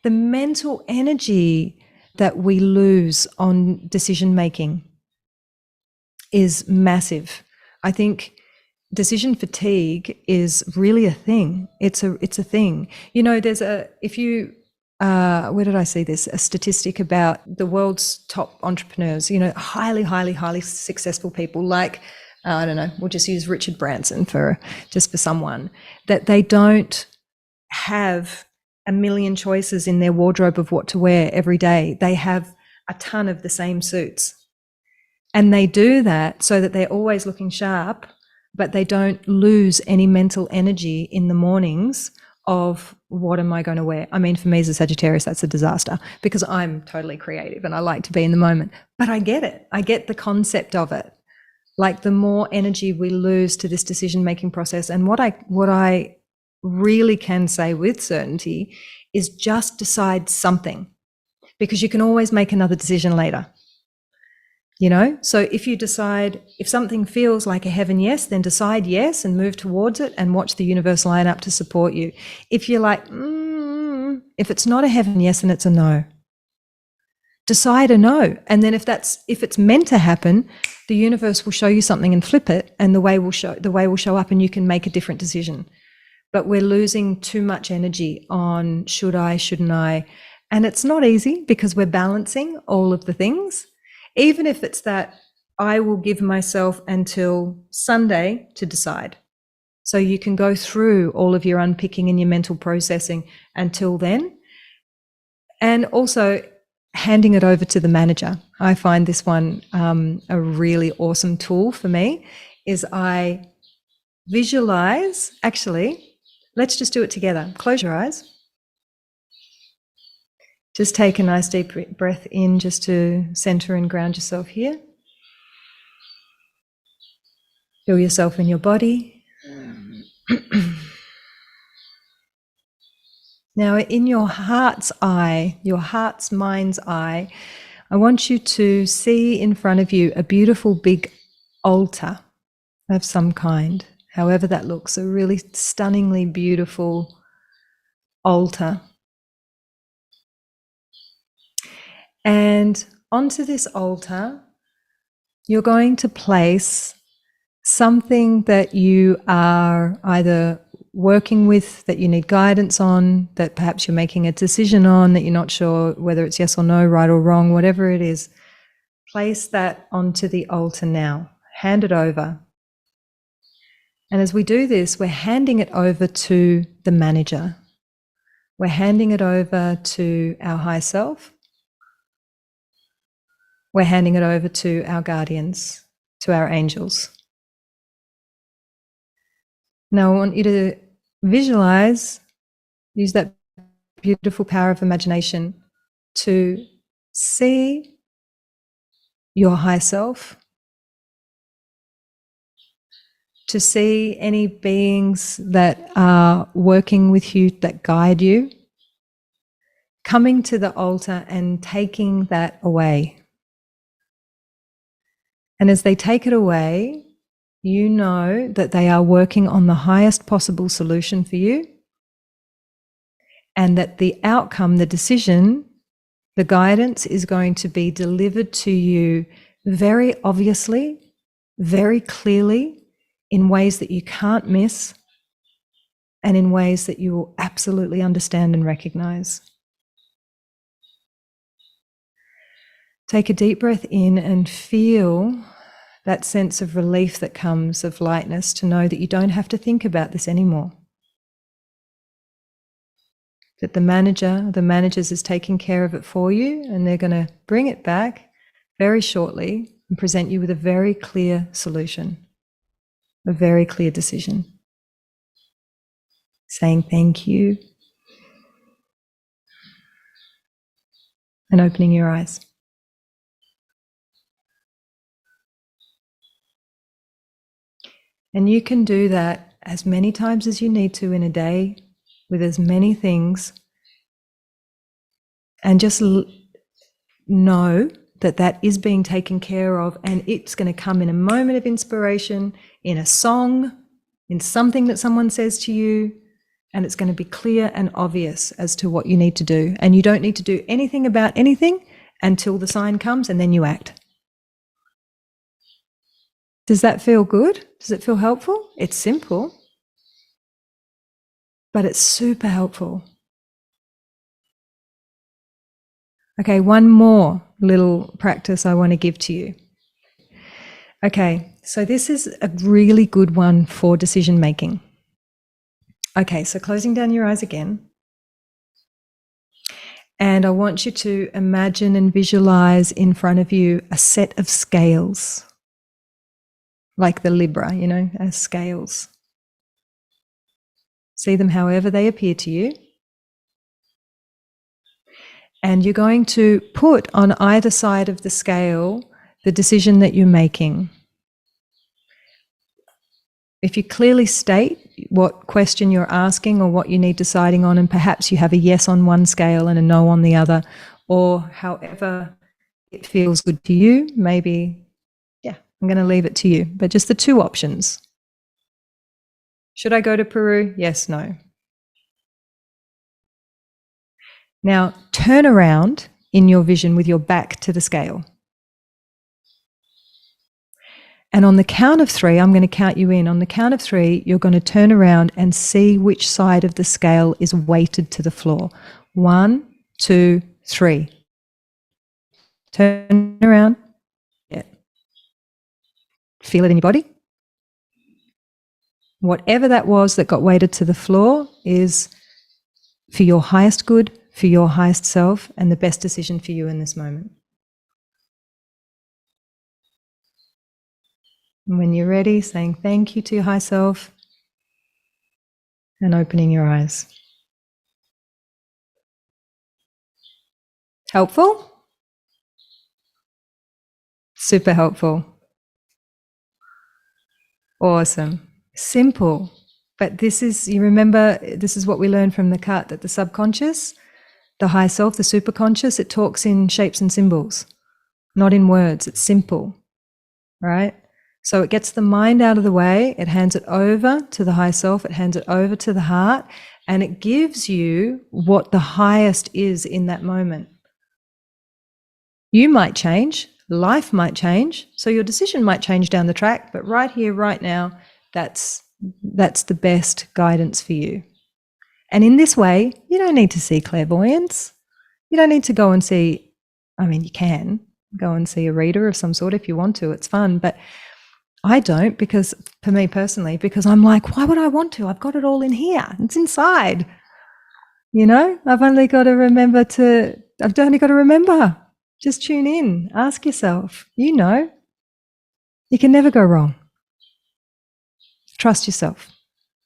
the mental energy that we lose on decision making is massive. I think decision fatigue is really a thing. It's a thing. You know, there's where did I see this? A statistic about the world's top entrepreneurs, you know, highly successful people like, I don't know, we'll just use Richard Branson for someone, that they don't have a million choices in their wardrobe of what to wear every day. They have a ton of the same suits. And they do that so that they're always looking sharp, but they don't lose any mental energy in the mornings of what am I going to wear? I mean, for me as a Sagittarius, that's a disaster because I'm totally creative and I like to be in the moment. But I get it. I get the concept of it. Like the more energy we lose to this decision-making process, and what I really can say with certainty is just decide something, because you can always make another decision later. You know, so if you decide, if something feels like a heaven yes, then decide yes and move towards it and watch the universe line up to support you. If you're like, if it's not a heaven yes, then it's a no. Decide a no. And then if it's meant to happen, the universe will show you something and flip it, and the way will show up and you can make a different decision. But we're losing too much energy on should I, shouldn't I? And it's not easy because we're balancing all of the things. Even if it's that I will give myself until Sunday to decide. So you can go through all of your unpicking and your mental processing until then. And also handing it over to the manager. I find this one a really awesome tool for me, is I visualize, actually, let's just do it together. Close your eyes. Just take a nice deep breath in just to center and ground yourself here. Feel yourself in your body. Now, in your heart's eye, your heart's mind's eye, I want you to see in front of you a beautiful big altar of some kind, however that looks, a really stunningly beautiful altar. And onto this altar, you're going to place something that you are either working with, that you need guidance on, that perhaps you're making a decision on, that you're not sure whether it's yes or no, right or wrong, whatever it is. Place that onto the altar now. Hand it over. And as we do this, we're handing it over to the manager. We're handing it over to our higher self. We're handing it over to our guardians, to our angels. Now I want you to visualize, use that beautiful power of imagination to see your higher self, to see any beings that are working with you, that guide you, coming to the altar and taking that away. And as they take it away, you know that they are working on the highest possible solution for you, and that the outcome, the decision, the guidance is going to be delivered to you very obviously, very clearly, in ways that you can't miss, and in ways that you will absolutely understand and recognize. Take a deep breath in and feel that sense of relief that comes, of lightness, to know that you don't have to think about this anymore. That the managers is taking care of it for you, and they're going to bring it back very shortly and present you with a very clear solution, a very clear decision. Saying thank you and opening your eyes. And you can do that as many times as you need to in a day, with as many things, and just know that that is being taken care of, and it's going to come in a moment of inspiration, in a song, in something that someone says to you, and it's going to be clear and obvious as to what you need to do. And you don't need to do anything about anything until the sign comes, and then you act. Does that feel good? Does it feel helpful? It's simple, but it's super helpful. Okay, one more little practice I want to give to you. Okay, so this is a really good one for decision making. Okay, so closing down your eyes again. And I want you to imagine and visualize in front of you a set of scales, like the Libra, as scales. See them however they appear to you. And you're going to put on either side of the scale the decision that you're making. If you clearly state what question you're asking or what you need deciding on, and perhaps you have a yes on one scale and a no on the other, or however it feels good to you, maybe, I'm going to leave it to you, but just the two options. Should I go to Peru? Yes, no. Now turn around in your vision with your back to the scale. And on the count of 3, I'm going to count you in. On the count of 3, you're going to turn around and see which side of the scale is weighted to the floor. 1, 2, 3. Turn around. Yeah. Feel it in your body. Whatever that was that got weighted to the floor is for your highest good, for your highest self, and the best decision for you in this moment. And when you're ready, saying thank you to your high self and opening your eyes. Helpful? Super helpful. Awesome. Simple. But this is, you remember, this is what we learned from the cut, that the subconscious, the high self, the superconscious, it talks in shapes and symbols, not in words. It's simple, right? So it gets the mind out of the way, it hands it over to the high self, it hands it over to the heart, and it gives you what the highest is in that moment. You might change, life might change, so your decision might change down the track, but right here, right now, that's the best guidance for you. And in this way, you don't need to see clairvoyance. You don't need to go and see, you can go and see a reader of some sort if you want to, it's fun, but I don't, because for me personally, because I'm like, why would I want to? I've got it all in here. It's inside. I've only got to remember. Just tune in, ask yourself, you can never go wrong. Trust yourself.